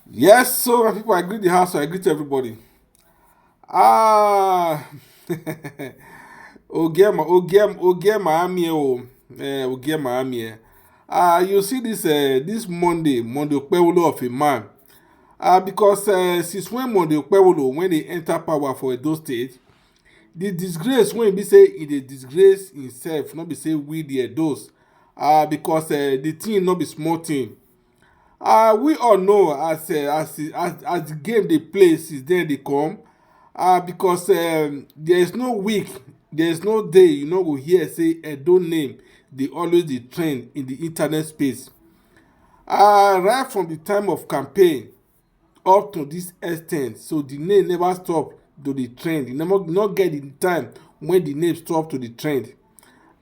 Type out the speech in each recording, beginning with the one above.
Yes, so my people, I greet the house, so I greet everybody. Ah, Ogie Miami, Ogie Miami. You see this Monday Okpenhbolo of a man. Because since when Monday Okpenhbolo, when they enter power for Edo State, the disgrace when be say e dey disgrace himself, not be say we the Edos. Because the thing not be small thing. We all know as the game dey play since then dey come, because there is no week, there is no day you no go hear say Edo name dey always dey trend in the internet space. Right from the time of campaign up to this extent, so the name never stop to dey trend. E never not get the time when the name stop to dey trend,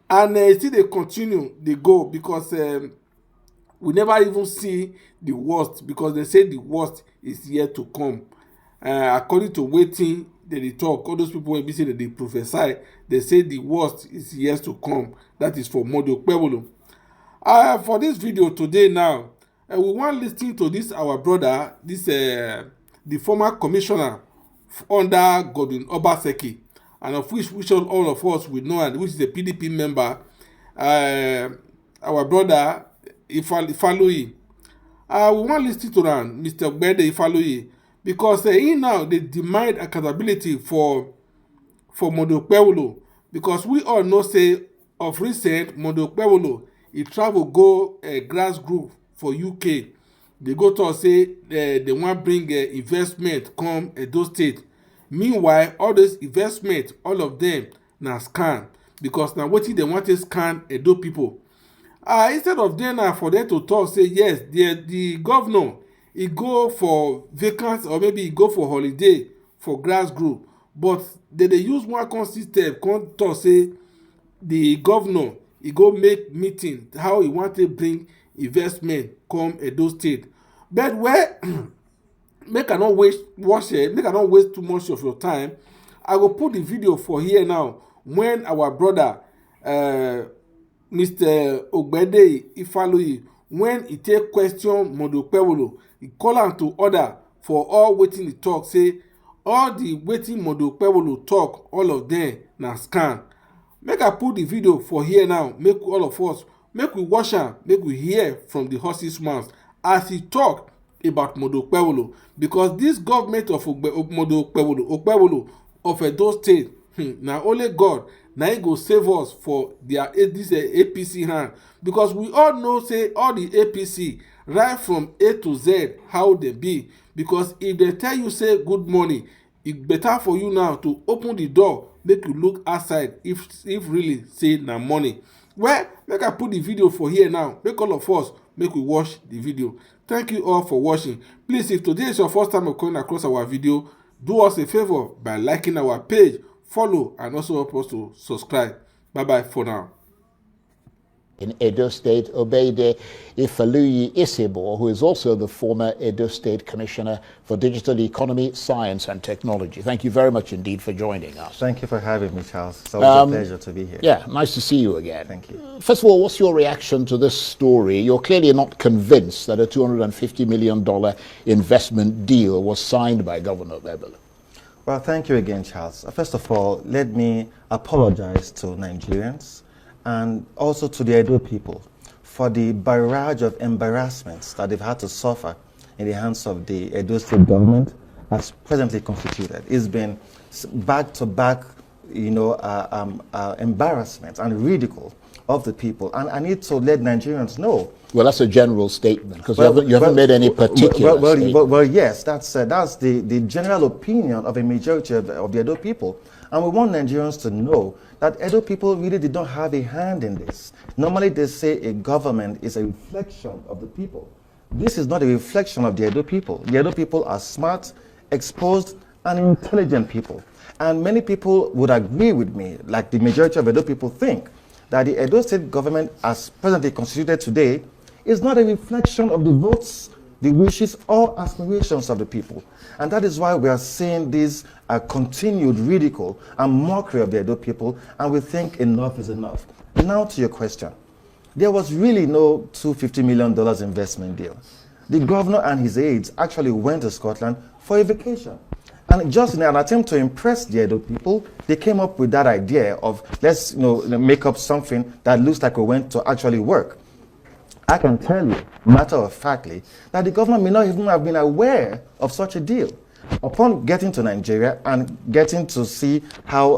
and e still dey continue dey go because we never even see the worst, because they say the worst is yet to come. According to wetin dem dey talk, all those people wey be say dem dey prophesy, they say the worst is yet to come. That is for Monday Okpenhbolo. For this video today now, we wan lis ten to this our brother, this the former commissioner under Godwin Obaseki, and of which all of us we know, and which is a PDP member, our brother Ifaloye. We wan lis ten to am, Mr. Ogbede Ifaloye, because he now dey demand accountability for Monday Okpenhbolo, because we all know say of recent Monday Okpenhbolo e travel go Glasgow for UK. Dey go talk say they wan bring investment come Edo State. Meanwhile, all those investment, all of them na scam, because na wetin dem wan take scam Edo people. Instead of them for them to talk say yes, the governor e go for vacant, or maybe e go for holiday for Glasgow, but they dey use one con system con talk say the governor e go make meeting how e wan take bring investment come Edo State. But where make I not waste too much of your time, I go put the video for here now, when our brother Mr. Ogbede Ifaloye, when he take question Monday Okpenhbolo, he call am to order for all wetin he talk, say all the wetin Monday Okpenhbolo talk, all of them na scam. Make I put the video for here now, make all of us, make we watch am, make we hear from the horse's mouth as he talk about Monday Okpenhbolo, because this government of Monday Okpenhbolo of Edo State, na only God na him go save us for this APC hand, because we all know say all the APC right from A to Z how they be. Because if they tell you say good morning, it better for you now to open the door, make you look outside if really say na money. Well, make I put the video for here now, make all of us make we watch the video. Thank you all for watching. Please, if today is your first time of coming across our video, do us a favor by liking our page, follow, and also help us to subscribe. Bye bye for now. In Edo State, Ogbede Ifaloye Isibo, who is also the former Edo State Commissioner for Digital Economy, Science and Technology. Thank you very much indeed for joining us. Thank you for having me, Charles. It's always a pleasure to be here. Yeah, nice to see you again. Thank you. First of all, what's your reaction to this story? You're clearly not convinced that a $250 million investment deal was signed by Governor Okpenhbolo. Well, thank you again, Charles. First of all, let me apologize to Nigerians and also to the Edo people for the barrage of embarrassments that they've had to suffer in the hands of the Edo State government as presently constituted. It's been back-to-back, embarrassment and ridicule of the people. And I need to let Nigerians know. Well, that's a general statement, because you haven't made any particular statement. Well, yes, that's the general opinion of a majority of the Edo people. And we want Nigerians to know that Edo people really did not have a hand in this. Normally they say a government is a reflection of the people. This is not a reflection of the Edo people. The Edo people are smart, exposed, and intelligent people. And many people would agree with me, like the majority of Edo people think, that the Edo State government as presently constituted today is not a reflection of the votes, the wishes, or aspirations of the people. And that is why we are seeing this continued ridicule and mockery of the Edo people, and we think enough is enough. Now to your question. There was really no $250 million investment deal. the governor and his aides actually went to Scotland for a vacation. And just in an attempt to impress the Edo people, they came up with that idea of, let's make up something that looks like we went to actually work. I can tell you, matter of factly, that the government may not even have been aware of such a deal. Upon getting to Nigeria and getting to see how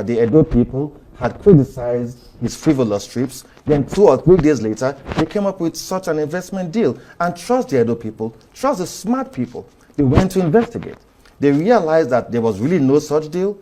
the Edo people had criticized his frivolous trips, then 2 or 3 days later, they came up with such an investment deal. And trust the Edo people, trust the smart people. They went to investigate. They realized that there was really no such deal.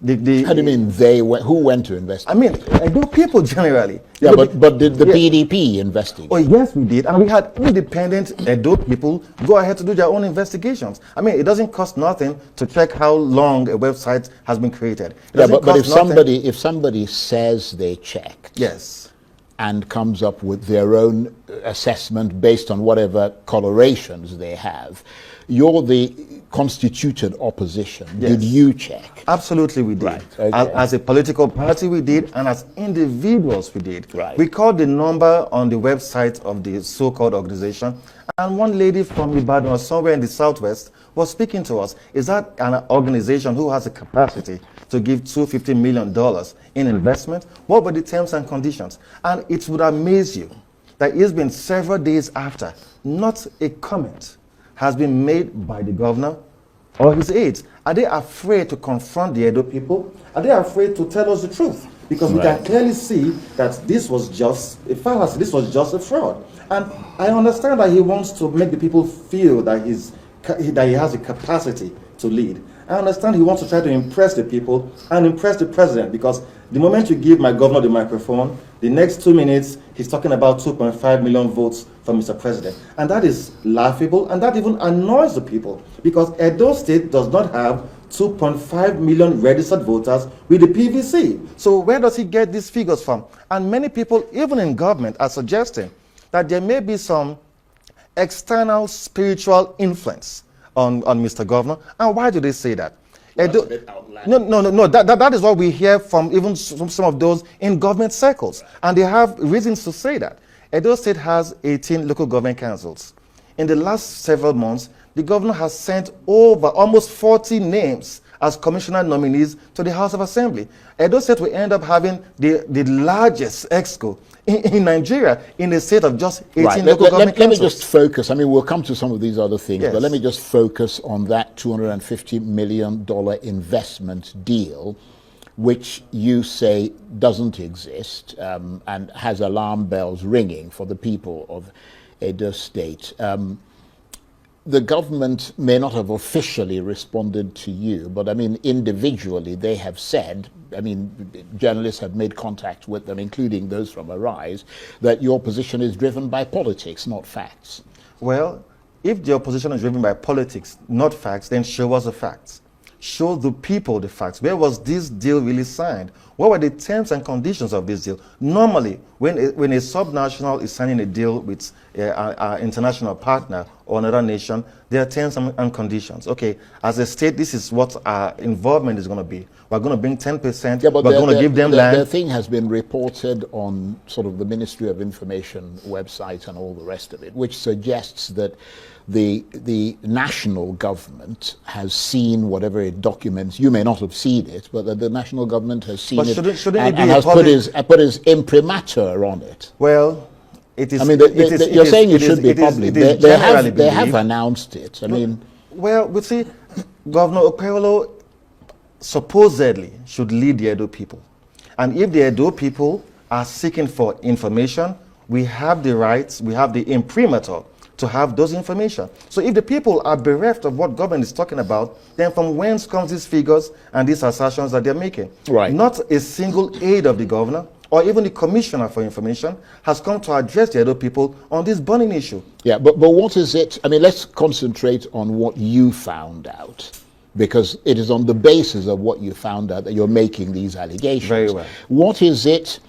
How do you mean they went? Who went to investigate? I mean, Edo people generally. Yeah, but did the PDP investigate? Oh, yes, we did. And we had independent Edo people go ahead to do their own investigations. I mean, it doesn't cost nothing to check how long a website has been created. Yeah, but if somebody says they checked, yes, and comes up with their own assessment based on whatever colorations they have, you're the constituted opposition. Yes. Did you check? Absolutely we did. Right. Okay. As a political party we did, and as individuals we did. Right. We called the number on the website of the so-called organization, and one lady from Ibadan or somewhere in the southwest was speaking to us. Is that an organization who has a capacity to give $250 million in investment? What were the terms and conditions? And it would amaze you that it's been several days after, not a comment has been made by the governor or his aides. Are they afraid to confront the Edo people? Are they afraid to tell us the truth? Because we can clearly see that this was just a fallacy, this was just a fraud. And I understand that he wants to make the people feel that he has the capacity to lead. I understand he wants to try to impress the people and impress the president, because the moment you give my governor the microphone, the next 2 minutes, he's talking about 2.5 million votes for Mr. President. And that is laughable, and that even annoys the people, because Edo State does not have 2.5 million registered voters with the PVC. So where does he get these figures from? And many people, even in government, are suggesting that there may be some external spiritual influence on Mr. Governor. And why do they say that? No. That is what we hear from even some of those in government circles. And they have reasons to say that. Edo State has 18 local government councils. In the last several months, the governor has sent over almost 40 names as commissioner nominees to the House of Assembly. Edo State will end up having the largest exco in Nigeria, in a state of just 18 local government councils. Let me just focus. I mean, we'll come to some of these other things, Yes. but let me just focus on that $250 million investment deal, which you say doesn't exist and has alarm bells ringing for the people of Edo State. The government may not have officially responded to you, but I mean, individually, they have said, I mean, journalists have made contact with them, including those from Arise, that your position is driven by politics, not facts. Well, if the opposition is driven by politics, not facts, then show us the facts. Show the people the facts. Where was this deal really signed? What were the terms and conditions of this deal? Normally, when a subnational is signing a deal with an international partner or another nation, there are terms and conditions. Okay, as a state, this is what our involvement is going to be. We're going to bring 10%, Yeah, but we're going to give them land. The thing has been reported on sort of the Ministry of Information website and all the rest of it, which suggests that the national government has seen whatever it documents. You may not have seen it, but the national government has seen But it shouldn't and, it be and a has put his imprimatur on it. Well, it is. I mean, you're saying it should be public. They have announced it. I mean, well, we see, Governor Okpenhbolo supposedly should lead the Edo people. And if the Edo people are seeking for information, we have the rights, we have the imprimatur to have those information. So if the people are bereft of what government is talking about, then from whence comes these figures and these assertions that they're making? Right. Not a single aide of the governor or even the commissioner for information has come to address the Edo people on this burning issue. yeah, but what is it? I mean, let's concentrate on what you found out, because it is on the basis of what you found out that you're making these allegations. Very well. What is it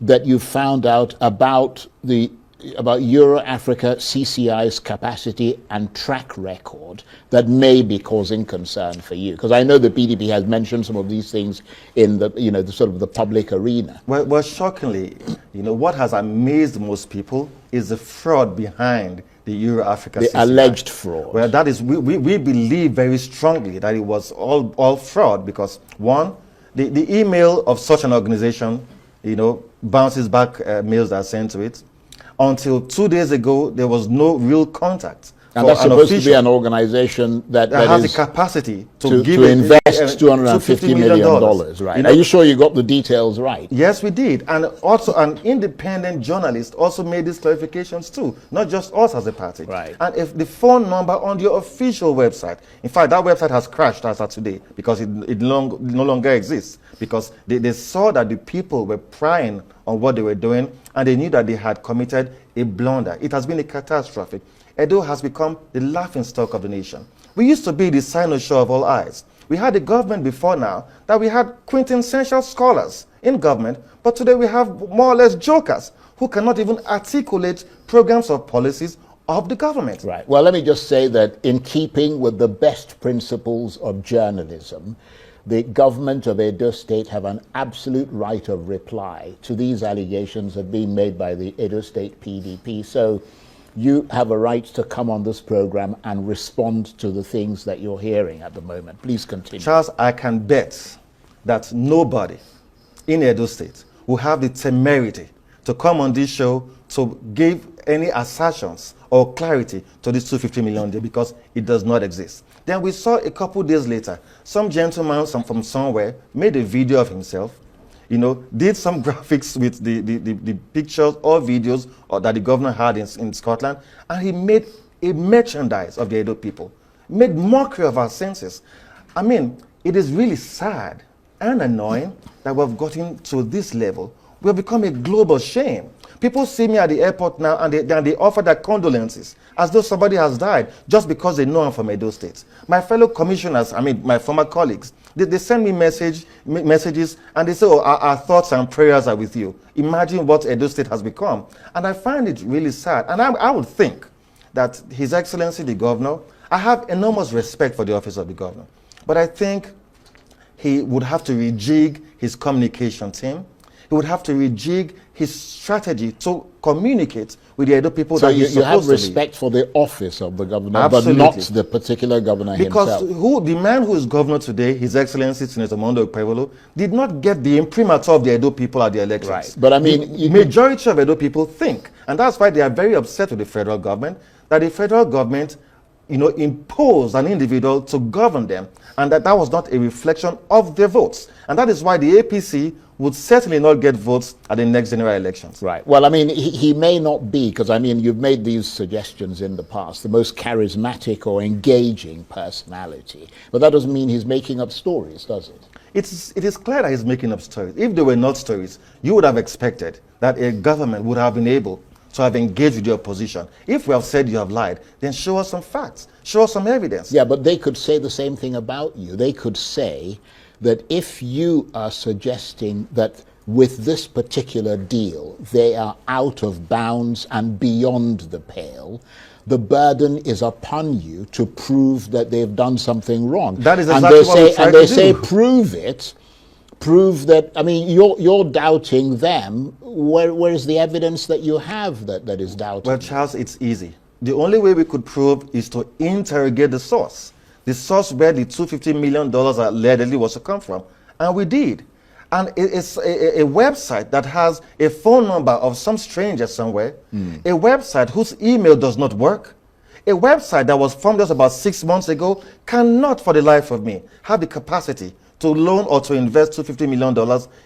that you found out about Euro-Africa CCI's capacity and track record that may be causing concern for you? Because I know the PDP has mentioned some of these things in the sort of the public arena. Well, shockingly, what has amazed most people is the fraud behind the Euro-Africa The CCI. alleged fraud. Well, that is, we believe very strongly that it was all fraud, because one, the email of such an organization, bounces back mails that are sent to it. Until 2 days ago, there was no real contact. And that's supposed to be an organization that has is the capacity to invest $250 million, right? Are you sure you got the details right? Yes, we did. And also an independent journalist also made these clarifications too, not just us as a party. Right. And if the phone number on your official website, in fact, that website has crashed as of today because it no longer exists, because they saw that the people were prying on what they were doing, and they knew that they had committed a blunder. It has been a catastrophe. Edo has become the laughingstock of the nation. We used to be the cynosure of all eyes. We had a government before now that we had quintessential scholars in government, but today we have more or less jokers who cannot even articulate programs or policies of the government. Right. Well, let me just say that in keeping with the best principles of journalism, the government of Edo State have an absolute right of reply to these allegations that have been made by the Edo State PDP. So you have a right to come on this program and respond to the things that you're hearing at the moment. Please continue. Charles, I can bet that nobody in Edo State will have the temerity to come on this show to give any assertions or clarity to this 250 million day, because it does not exist. Then we saw a couple days later, some gentleman from somewhere made a video of himself, did some graphics with the pictures or videos that the governor had in Scotland, and he made a merchandise of the Edo people, made mockery of our senses. I mean, it is really sad and annoying that we've gotten to this level. We have become a global shame. People see me at the airport now, and they offer their condolences as though somebody has died just because they know I'm from Edo State. My fellow commissioners, my former colleagues, they send me messages, and they say, our thoughts and prayers are with you. Imagine what Edo State has become. And I find it really sad. And I would think that His Excellency the Governor, I have enormous respect for the office of the Governor, but I think he would have to rejig his communication team. He would have to rejig his strategy to communicate with the Edo people. So that he's you have supposed to respect for the office of the governor, Absolutely. but not the particular governor because himself. the man who is governor today, His Excellency Senator Mondo Okpenhbolo, did not get the imprimatur of the Edo people at the elections. Right. But I mean, the majority of Edo people think, and that's why they are very upset with the federal government, that the federal government imposed an individual to govern them, and that was not a reflection of their votes. And that is why the APC would certainly not get votes at the next general elections. Right. Well, I mean, he may not be, because I mean, you've made these suggestions in the past, the most charismatic or engaging personality, but that doesn't mean he's making up stories, does it? It is clear that he's making up stories. If they were not stories, you would have expected that a government would have been able to have engaged with your opposition. If we have said you have lied, then show us some facts, show us some evidence. Yeah, but they could say the same thing about you. They could say that if you are suggesting that with this particular deal, they are out of bounds and beyond the pale, the burden is upon you to prove that they've done something wrong. That is exactly what we try to do. And they say, prove it. Prove that. I mean, you're doubting them. Where is the evidence that you have that is doubting? Well, Charles, it's easy. The only way we could prove is to interrogate the source where the $250 million allegedly was to come from. And we did. And it's a website that has a phone number of some stranger somewhere, a website whose email does not work, a website that was formed just about 6 months ago cannot for the life of me have the capacity to loan or to invest $250 million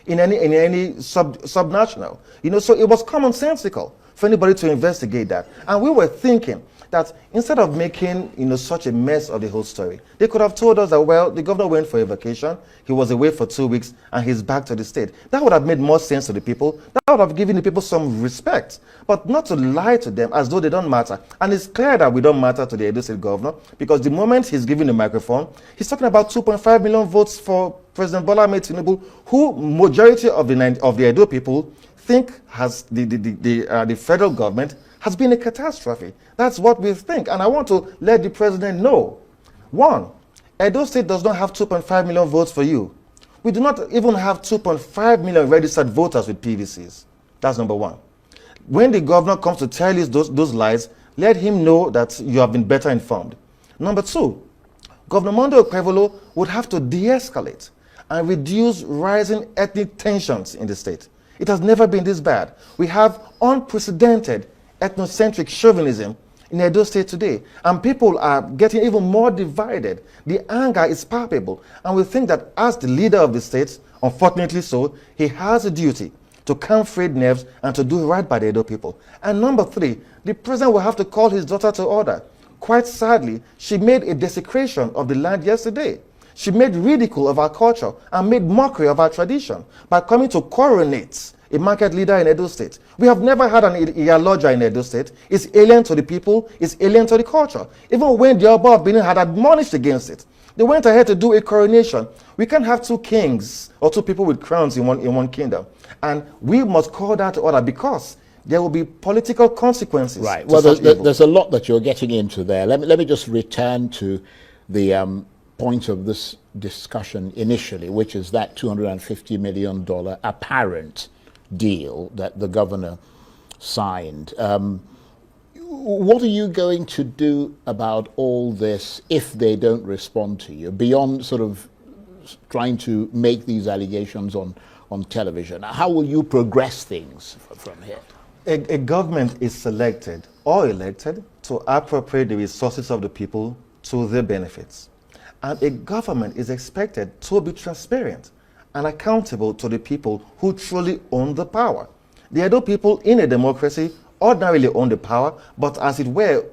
in any subnational. So it was commonsensical for anybody to investigate that. And we were thinking that instead of making such a mess of the whole story, they could have told us that, well, the governor went for a vacation, he was away for 2 weeks, and he's back to the state. That would have made more sense to the people. That would have given the people some respect, but not to lie to them as though they don't matter. And it's clear that we don't matter to the Edo State governor, because the moment he's given the microphone, he's talking about 2.5 million votes for President Bola Ahmed Tinubu, who majority of the Edo people think has the federal government has been a catastrophe. That's what we think. And I want to let the president know. One, Edo State does not have 2.5 million votes for you. We do not even have 2.5 million registered voters with PVCs. That's number one. When the governor comes to tell you those lies, let him know that you have been better informed. Number two, Governor Monday Okpenhbolo would have to de-escalate and reduce rising ethnic tensions in the state. It has never been this bad. We have unprecedented ethnocentric chauvinism in Edo State today, and people are getting even more divided. The anger is palpable, and we think that as the leader of the state, unfortunately so, he has a duty to calm frayed nerves and to do right by the Edo people. And number three, the president will have to call his daughter to order. Quite sadly, she made a desecration of the land yesterday. She made ridicule of our culture and made mockery of our tradition by coming to coronate a market leader in Edo State. We have never had an Iyaloja in Edo State. It's alien to the people, it's alien to the culture. Even when the Oba of Benin had admonished against it, they went ahead to do a coronation. We can't have two kings or two people with crowns in one kingdom. And we must call that to order because there will be political consequences. Right. Well, there's a lot that you're getting into there. Let me just return to the point of this discussion initially, which is that $250 million apparent deal that the governor signed. What are you going to do about all this if they don't respond to you, beyond sort of trying to make these allegations on television? How will you progress things from here? A government is selected or elected to appropriate the resources of the people to their benefits. And a government is expected to be transparent and accountable to the people who truly own the power. The Edo people in a democracy ordinarily own the power, but as it were,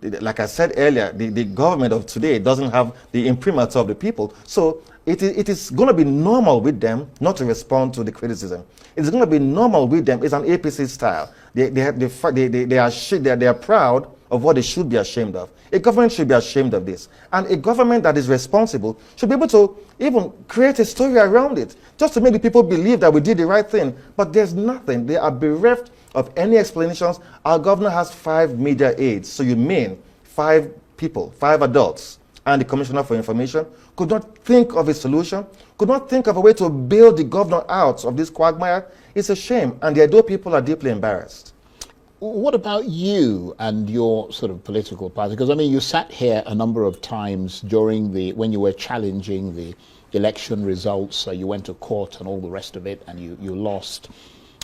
like I said earlier, the government of today doesn't have the imprimatur of the people. So it is going to be normal with them not to respond to the criticism. It's going to be normal with them. It's an APC style. They are proud of what they should be ashamed of. A government should be ashamed of this. And a government that is responsible should be able to even create a story around it, just to make the people believe that we did the right thing. But there's nothing. They are bereft of any explanations. Our governor has 5 media aides. So you mean 5 people, 5 adults, and the Commissioner for Information could not think of a solution, could not think of a way to bail the governor out of this quagmire? It's a shame, and the Edo people are deeply embarrassed. What about you and your sort of political party? Because, I mean, you sat here a number of times when you were challenging the election results. You went to court and all the rest of it, and you lost.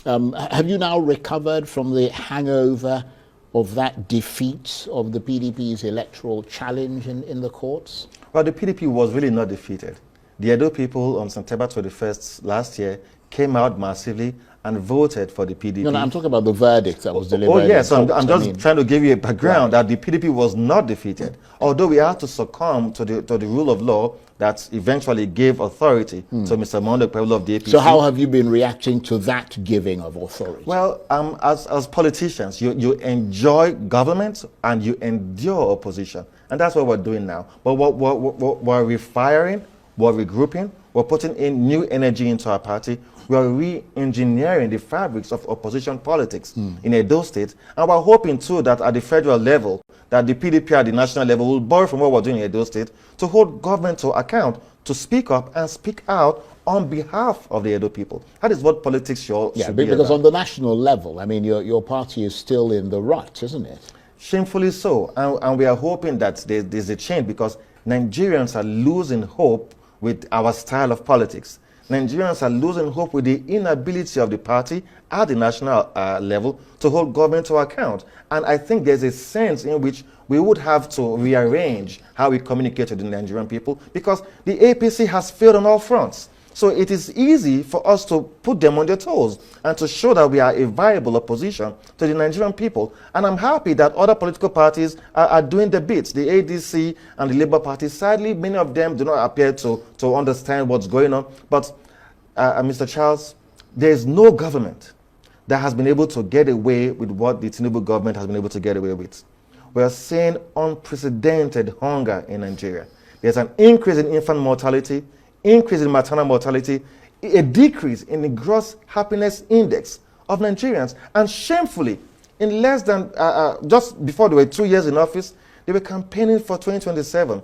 Have you now recovered from the hangover of that defeat of the PDP's electoral challenge in the courts? Well, the PDP was really not defeated. The Edo people on September 21st last year came out massively and voted for the PDP. No, I'm talking about the verdict that was delivered. Oh, yes, I'm just trying to give you a background that the PDP was not defeated, although we had to succumb to the rule of law that eventually gave authority to Mr. Monday Okpenhbolo of the APC. So how have you been reacting to that giving of authority? Well, as politicians, you enjoy government and you endure opposition. And that's what we're doing now. But we're refiring, we're regrouping, we're putting in new energy into our party. We're re-engineering the fabrics of opposition politics in Edo State. And we're hoping, too, that at the federal level, that the PDP at the national level will borrow from what we're doing in Edo State to hold government to account, to speak up and speak out on behalf of the Edo people. That is what politics should be because about. on the national level, I mean, your party is still in the rut, isn't it? Shamefully so. And we are hoping that there's a change because Nigerians are losing hope with our style of politics. Nigerians are losing hope with the inability of the party at the national level to hold government to account. And I think there's a sense in which we would have to rearrange how we communicate to the Nigerian people because the APC has failed on all fronts. So it is easy for us to put them on their toes and to show that we are a viable opposition to the Nigerian people. And I'm happy that other political parties are doing the bits. The ADC and the Labour Party, sadly, many of them do not appear to understand what's going on. But, Mr. Charles, there is no government that has been able to get away with what the Tinubu government has been able to get away with. We are seeing unprecedented hunger in Nigeria. There's an increase in infant mortality, increase in maternal mortality, a decrease in the gross happiness index of Nigerians. And shamefully, in less than, just before they were 2 years in office, they were campaigning for 2027.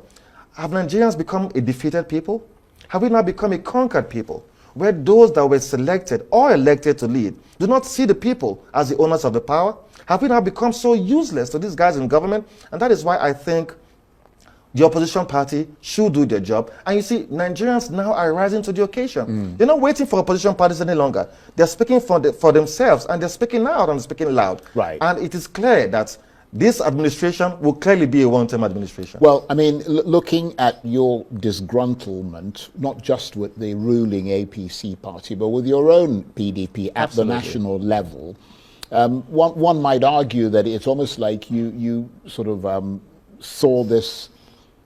Have Nigerians become a defeated people? Have we now become a conquered people? where those that were selected or elected to lead do not see the people as the owners of the power? Have we now become so useless to these guys in government? And that is why I think the opposition party should do their job. And you see, Nigerians now are rising to the occasion. They're not waiting for opposition parties any longer. They're speaking for themselves, and they're speaking out and speaking loud. Right. And it is clear that this administration will clearly be a one-term administration. Well, I mean, looking at your disgruntlement, not just with the ruling APC party, but with your own PDP at Absolutely. the national level, one might argue that it's almost like you sort of saw this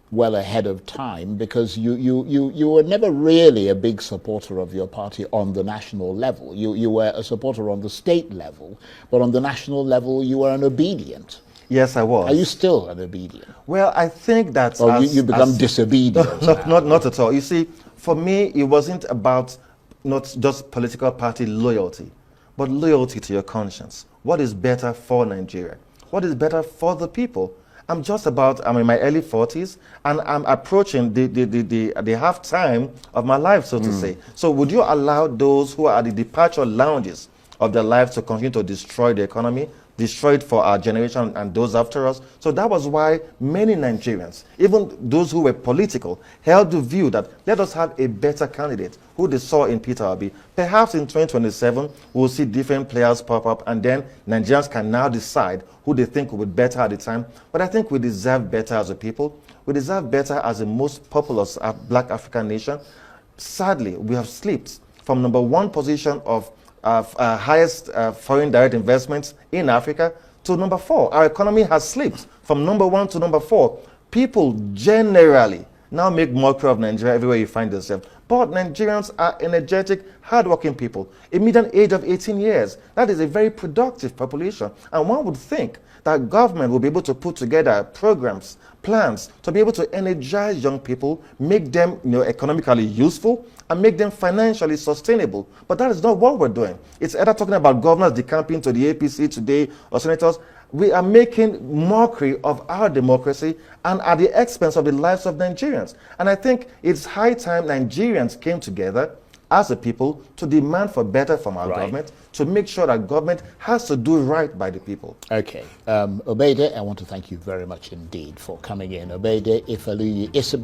well ahead of time, because you were never really a big supporter of your party on the national level. You were a supporter on the state level, but on the national level you were an obedient. Yes, I was. Are you still an obedient? Well, I think that... Or you become disobedient? Not at all. You see, for me, it wasn't about not just political party loyalty, but loyalty to your conscience. What is better for Nigeria? What is better for the people? I'm in my early 40s, and I'm approaching the half time of my life, so to say. So would you allow those who are at the departure lounges of their lives to continue to destroy the economy, destroy it for our generation and those after us? So that was why many Nigerians, even those who were political, held the view that let us have a better candidate, who they saw in Peter Obi. Perhaps in 2027, we'll see different players pop up, and then Nigerians can now decide who they think will be better at the time. But I think we deserve better as a people. We deserve better as the most populous black African nation. Sadly, we have slipped from #1 position of highest foreign direct investments in Africa to #4. Our economy has slipped from #1 to #4. People generally now make mockery of Nigeria everywhere you find yourself. But Nigerians are energetic, hardworking people. A median age of 18 years. That is a very productive population. And one would think that government will be able to put together programs, plans to be able to energize young people, make them economically useful, and make them financially sustainable. But that is not what we're doing. It's either talking about governors decamping to the APC today or senators. We are making mockery of our democracy and at the expense of the lives of Nigerians. And I think it's high time Nigerians came together as a people to demand for better from our government, to make sure that government has to do right by the people. Okay. Obede, I want to thank you very much indeed for coming in. Obede Ifaluyi Isibo.